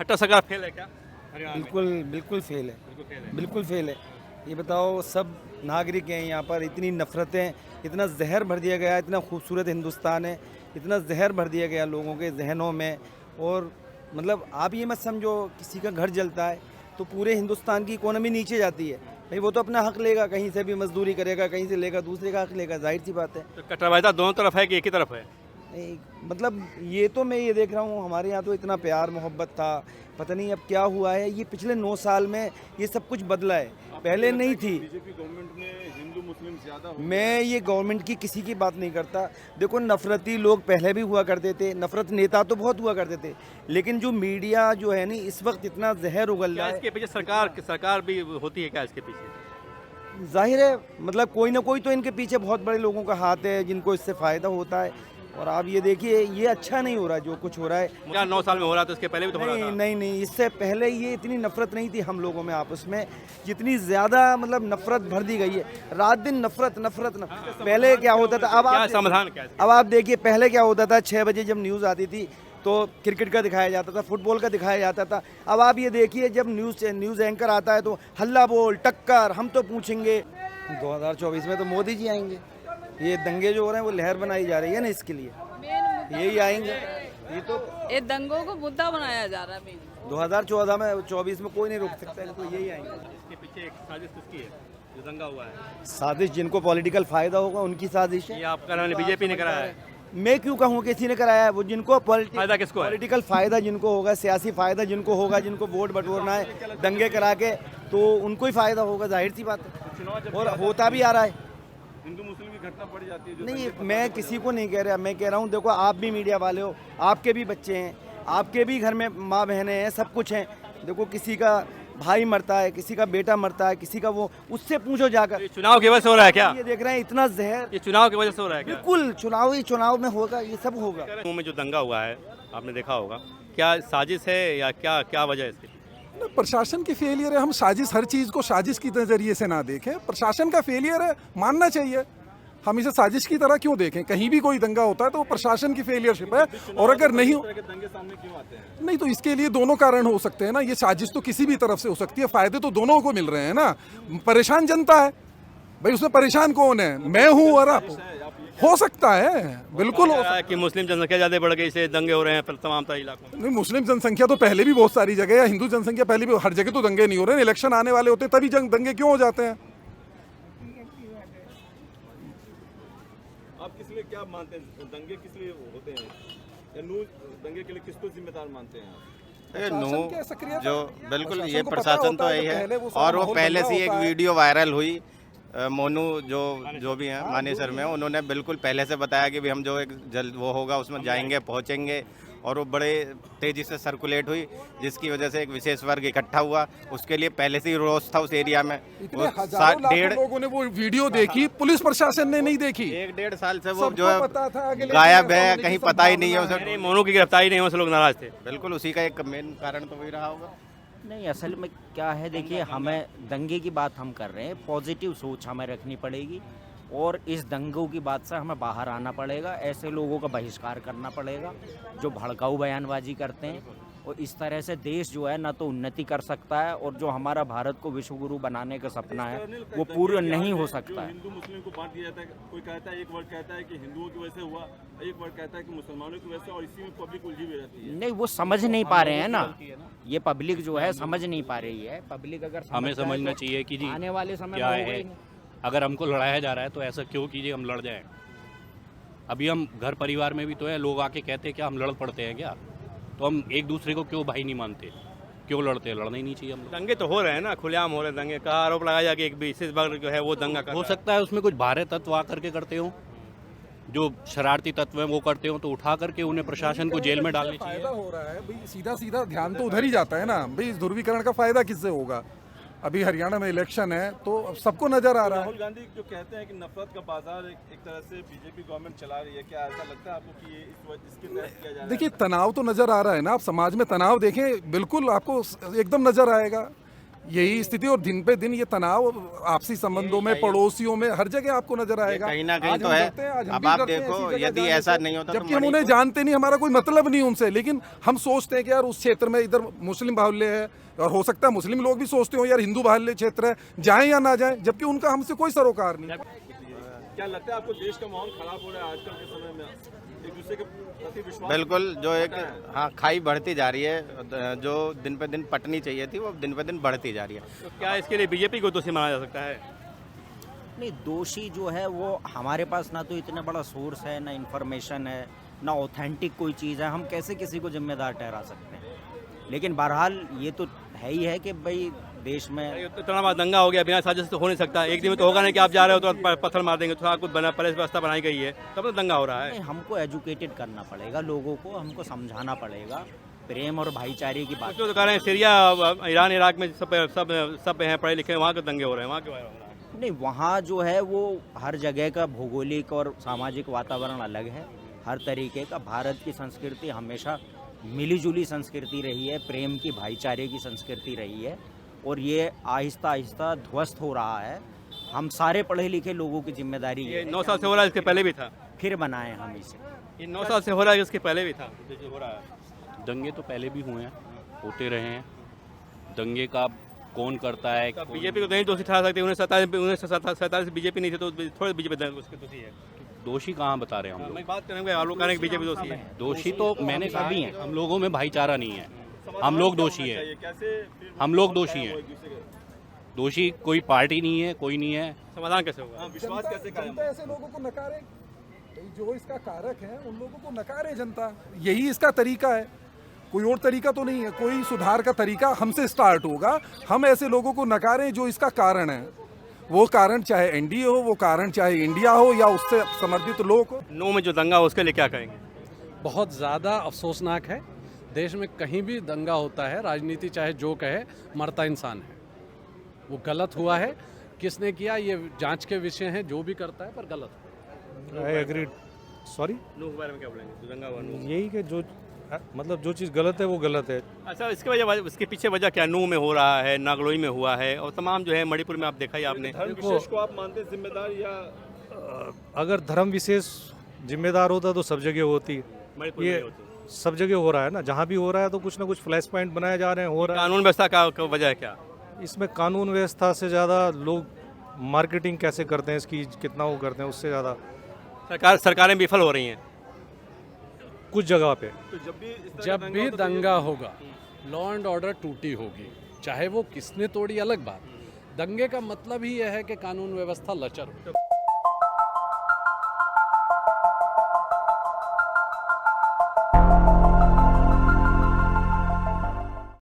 खट्टर सरकार फेल है क्या हरियाणा में? बिल्कुल बिल्कुल फेल है, बिल्कुल फेल है। बिल्कुल फेल है। ये बताओ, सब नागरिक हैं यहाँ पर, इतनी नफ़रतें, इतना जहर भर दिया गया, इतना खूबसूरत हिंदुस्तान है, इतना जहर भर दिया गया लोगों के जहनों में। और मतलब आप ये मत समझो किसी का घर जलता है तो पूरे हिंदुस्तान की इकोनॉमी नीचे जाती है। भाई वो तो अपना हक लेगा, कहीं से भी मजदूरी करेगा, कहीं से लेगा, दूसरे का हक लेगा, जाहिर सी बात है। तो कट्टरवादिता दोनों तरफ है कि एक ही तरफ है? नहीं मतलब ये तो मैं ये देख रहा हूँ, हमारे यहाँ तो इतना प्यार मोहब्बत था, पता नहीं अब क्या हुआ है। ये पिछले 9 साल में ये सब कुछ बदला है, पहले नहीं थी। बीजेपी गवर्नमेंट में हिंदू मुस्लिम ज्यादा हो मैं ये गवर्नमेंट की किसी की बात नहीं करता। देखो, नफरती लोग पहले भी हुआ करते थे, नफरत नेता तो बहुत हुआ करते थे, लेकिन जो मीडिया जो है नी इस वक्त इतना जहर उगल क्या रहा है। इसके पीछे सरकार भी होती है क्या इसके पीछे? जाहिर है, मतलब कोई ना कोई तो इनके पीछे बहुत बड़े लोगों का हाथ है जिनको इससे फ़ायदा होता है। और आप ये देखिए, ये अच्छा नहीं हो रहा जो कुछ हो रहा है। क्या 9 साल में हो रहा था? इसके पहले भी तो हो रहा नहीं था। नहीं नहीं, इससे पहले ये इतनी नफरत नहीं थी हम लोगों में आपस में, जितनी ज़्यादा मतलब नफरत भर दी गई है। रात दिन नफरत नफरत पहले क्या होता था, अब क्या आप समाधान क्या है? अब आप देखिए, पहले क्या होता था, 6 बजे जब न्यूज़ आती थी तो क्रिकेट का दिखाया जाता था, फुटबॉल का दिखाया जाता था। अब आप ये देखिए, जब न्यूज़ एंकर आता है तो हल्ला बोल, टक्कर, हम तो पूछेंगे। 2024 में तो मोदी जी आएंगे। ये दंगे जो हो रहे हैं वो लहर बनाई जा रही है ना, इसके लिए यही आएंगे। ये तो ये दंगों को मुद्दा बनाया जा रहा है मेन। 2014 में 24 में कोई नहीं रोक सकता है, तो यही आएंगे। इसके पीछे एक साजिश किसकी है जो दंगा हुआ है? साजिश जिनको पॉलिटिकल फायदा होगा उनकी साजिश है। ये आपका नाम बीजेपी ने कराया है? मैं क्यों कहूँ किसी ने कराया है? वो जिनको फायदा किसको है? पॉलिटिकल फायदा जिनको होगा, सियासी फायदा जिनको होगा, जिनको वोट बटोरना है दंगे करा के, तो उनको ही फायदा होगा, जाहिर सी बात है। और होता भी आ रहा है। हिंदू मुस्लिम की घटना बढ़ जाती है जो नहीं, मैं किसी को नहीं कह रहा, मैं कह रहा हूँ देखो, आप भी मीडिया वाले हो, आपके भी बच्चे हैं, आपके भी घर में माँ बहनें हैं, सब कुछ हैं। देखो, किसी का भाई मरता है, किसी का बेटा मरता है, किसी का वो, उससे पूछो जाकर। ये चुनाव की वजह से हो रहा है क्या? ये देख रहे हैं इतना जहर। ये चुनाव की वजह से हो रहा है क्या? बिल्कुल, चुनाव में होगा, ये सब होगा। मुंह में जो दंगा हुआ है आपने देखा होगा, क्या साजिश है या क्या क्या वजह है इसकी? प्रशासन की फेलियर है। हम साजिश, हर चीज़ को साजिश की नज़रिए से ना देखें, प्रशासन का फेलियर है, मानना चाहिए। हम इसे साजिश की तरह क्यों देखें? कहीं भी कोई दंगा होता है तो वो प्रशासन की फेलियरशिप है। और अगर नहीं हो, दंगे सामने क्यों आते हैं? नहीं तो इसके लिए दोनों कारण हो सकते हैं ना। ये साजिश तो किसी भी तरफ से हो सकती है, फायदे तो दोनों को मिल रहे हैं ना। परेशान जनता है भाई, उसमें परेशान कौन है? मैं हूँ और आप। हो सकता है, बिल्कुल हो सकता है। कि मुस्लिम जनसंख्या ज्यादा बढ़ गई, इससे दंगे हो रहे हैं तमाम इलाकों में। नहीं, मुस्लिम जनसंख्या तो पहले भी बहुत सारी जगह है, हिंदू जनसंख्या पहले भी, हर जगह तो दंगे नहीं हो रहे हैं। इलेक्शन आने वाले होते तभी दंगे क्यों हो जाते हैं? आप किस लिए क्या मानते हैं, दंगे किस लिए होते हैं, या नू दंगे के लिए किसको जिम्मेदार मानते हैं आप? जो बिल्कुल प्रशासन ये को पता प्रशासन होता तो है यही कि है। पहले वो सारा और वो माहौल पहले गंदा से ही एक होता है। वीडियो वायरल हुई, मोनू जो भी हैं मानेसर में, उन्होंने बिल्कुल पहले से बताया कि भी हम जो एक जल्द वो होगा उसमें जाएंगे, पहुंचेंगे। और वो बड़े तेजी से सर्कुलेट हुई, जिसकी वजह से एक विशेष वर्ग इकट्ठा हुआ। उसके लिए पहले से ही रोष था उस एरिया में। इतने वो हजारों लाखों लोगों ने वो वीडियो देखी, पुलिस प्रशासन ने नहीं देखी। 1-1.5 साल से वो सबको जो है पता था कि गायब है, लेकिन ऐसा कहीं होने की पता ही नहीं है संभावना उसे। मोनू की गिरफ्तारी नहीं होने से लोग नाराज थे। बिल्कुल उसी का एक मेन कारण तो वही रहा होगा। नहीं, असल में क्या है, देखिए, हमें दंगे की बात हम कर रहे हैं, पॉजिटिव सोच हमें रखनी पड़ेगी और इस दंगों की बात से हमें बाहर आना पड़ेगा। ऐसे लोगों का बहिष्कार करना पड़ेगा जो भड़काऊ बयानबाजी करते हैं। और इस तरह से देश जो है ना तो उन्नति कर सकता है, और जो हमारा भारत को विश्व गुरु बनाने का सपना है वो पूरा नहीं हो सकता है। हिंदू मुस्लिम को बांट दिया जाता है, कोई कहता है, एक वर्ग कहता है कि हिंदुओं की वजह से हुआ, एक वर्ग कहता है कि मुसलमानों की वजह से, और इसी में पब्लिक उलझी हुई रहती है। नहीं, वो समझ नहीं पा रहे हैं ना, ये पब्लिक जो है समझ नहीं पा रही है। पब्लिक अगर हमें जाए समझना तो चाहिए कि जी आने वाले समय क्या में होगा है। ही नहीं। अगर हमको लड़ाया जा रहा है तो ऐसा क्यों कीजिए हम लड़ जाएं। अभी हम घर परिवार में भी तो है, लोग आके कहते हैं क्या हम लड़ पड़ते हैं क्या? तो हम एक दूसरे को क्यों भाई नहीं मानते? क्यों लड़ते हैं? लड़ना ही नहीं चाहिए हम लोग। दंगे तो हो रहे हैं ना, खुलेआम हो रहे हैं दंगे का। आरोप लगाया जाए कि एक विशेष वर्ग जो है वो दंगा कर हो रहा है। सकता है उसमें कुछ भारे तत्व आकर के करते हो, जो शरारती तत्व हैं वो करते हो, तो उठा करके उन्हें प्रशासन को जेल में डालनी चाहिए। फायदा हो रहा है भाई, सीधा सीधा ध्यान तो उधर ही जाता है ना भाई। इस ध्रुवीकरण का फायदा किससे होगा? अभी हरियाणा में इलेक्शन है तो अब सबको नजर आ रहा है। राहुल गांधी जो कहते हैं कि नफरत का बाजार एक तरह से बीजेपी गवर्नमेंट चला रही है, क्या ऐसा लगता है आपको कि ये इसके तहत किया जा रहा है? देखिए, तनाव तो नजर आ रहा है ना। आप समाज में तनाव देखें, बिल्कुल आपको एकदम नजर आएगा। यही स्थिति, और दिन पे दिन ये तनाव आपसी संबंधों में, पड़ोसियों में, हर जगह आपको नजर आएगा। कहीं ना कहीं आज तो हम है। करते हैं, आज हम अब भी आप करते हैं देखो, ऐसी जगह यदि जाने ऐसा से। नहीं होता तो जबकि हम उन्हें जानते नहीं, हमारा कोई मतलब नहीं उनसे, लेकिन हम सोचते हैं कि यार उस क्षेत्र में इधर मुस्लिम बाहुल्य है, और हो सकता है मुस्लिम लोग भी सोचते हो यार हिंदू बाहुल्य क्षेत्र है, जाएं या ना जाएं, जबकि उनका हमसे कोई सरोकार नहीं। क्या लगता है आपको देश का माहौल खराब हो रहा है आजकल के समय में, एक दूसरे के प्रति विश्वास? बिल्कुल, जो एक हाँ खाई बढ़ती जा रही है, जो दिन पे दिन पटनी चाहिए थी वो दिन पे दिन बढ़ती जा रही है। तो क्या इसके लिए बीजेपी को दोषी माना जा सकता है? नहीं, दोषी जो है वो हमारे पास ना तो इतना बड़ा सोर्स है, ना इन्फॉर्मेशन है, ना ऑथेंटिक कोई चीज़ है, हम कैसे किसी को जिम्मेदार ठहरा सकते हैं। लेकिन बहरहाल ये तो है ही है कि भाई देश में तो इतना बड़ा दंगा हो गया, बिना साजिश तो हो नहीं सकता। एक दिन में तो होगा नहीं कि आप जा रहे हो तो पत्थर मार देंगे, थोड़ा कुछ बना पुलिस व्यवस्था बनाई गई है तब तो दंगा हो रहा है। नहीं, हमको एजुकेटेड करना पड़ेगा लोगों को, हमको समझाना पड़ेगा, प्रेम और भाईचारे की बात। कुछ तो कह रहे हैं सीरिया, ईरान, इराक में सब हैं पढ़े लिखे, वहाँ के दंगे हो रहे हैं, वहाँ के हो रहा है। नहीं, वहाँ जो है वो हर जगह का भौगोलिक और सामाजिक वातावरण अलग है, हर तरीके का। भारत की संस्कृति हमेशा मिलीजुली संस्कृति रही है, प्रेम की, भाईचारे की संस्कृति रही है, और ये आहिस्ता आहिस्ता ध्वस्त हो रहा है। हम सारे पढ़े लिखे लोगों की जिम्मेदारी ये है 9 साल से हो रहा है, इसके पहले भी था। फिर बनाए हम इसे। ये 9 साल से हो रहा है, इसके पहले भी था जो हो रहा है। दंगे तो पहले भी हुए हैं, होते रहे हैं। दंगे का कौन करता है? तो बीजेपी को नहीं दोषी ठहरा सकते। 1947 बीजेपी नहीं थे तो थोड़े बीजेपी उसके दोषी है। दोषी कहाँ बता रहे हैं हम लोग? मैं बात करेंगे, आप लोग कह रहे हैं कि बीजेपी दोषी है। दोषी तो मैंने कहा भी है, हम लोगों में भाईचारा नहीं है, हम लोग दोषी हैं, कैसे हम लोग दोषी हैं। दोषी कोई पार्टी नहीं है, कोई नहीं है। समाधान कैसे होगा? विश्वास कैसे कायम? जनता ऐसे लोगों को नकारे, जो इसका कारक है उन लोगों को नकारे जनता, यही इसका तरीका है। कोई और तरीका तो नहीं है। कोई सुधार का तरीका हमसे स्टार्ट होगा, हम ऐसे लोगों को नकारें जो इसका कारण है। वो कारण चाहे एनडीए हो, वो कारण चाहे इंडिया हो या उससे समर्थित लोग हो। नो में जो दंगा हो उसके लिए क्या कहेंगे? बहुत ज़्यादा अफसोसनाक है। देश में कहीं भी दंगा होता है, राजनीति चाहे जो कहे, मरता इंसान है। वो गलत हुआ है, किसने किया ये जांच के विषय है, जो भी करता है, पर गलत। I agree. सॉरी, नो के बारे में क्या बोलेंगे? जो दंगा हुआ नो। यही कि जो मतलब जो चीज़ गलत है वो गलत है। अच्छा, इसके वजह, इसके पीछे वजह क्या? नू में हो रहा है, नागलोई में हुआ है, और तमाम जो है मणिपुर में आप देखा ही आपने। धर्म विशेष को आप मानते हैं जिम्मेदार, या अगर धर्म विशेष जिम्मेदार होता तो सब जगह होती। मणिपुर ये में होती। सब जगह हो रहा है ना, जहाँ भी हो रहा है तो कुछ ना कुछ फ्लैश पॉइंट बनाए जा रहे हैं, हो रहा कानून व्यवस्था का वजह है क्या? है। इसमें कानून व्यवस्था से ज़्यादा लोग मार्केटिंग कैसे करते हैं इसकी, कितना वो करते हैं, उससे ज़्यादा सरकारें विफल हो रही हैं कुछ जगह पे। तो जब भी दंगा होगा, लॉ एंड ऑर्डर टूटी होगी, चाहे वो किसने तोड़ी अलग बात। दंगे का मतलब ही यह है कि कानून व्यवस्था लचर हो।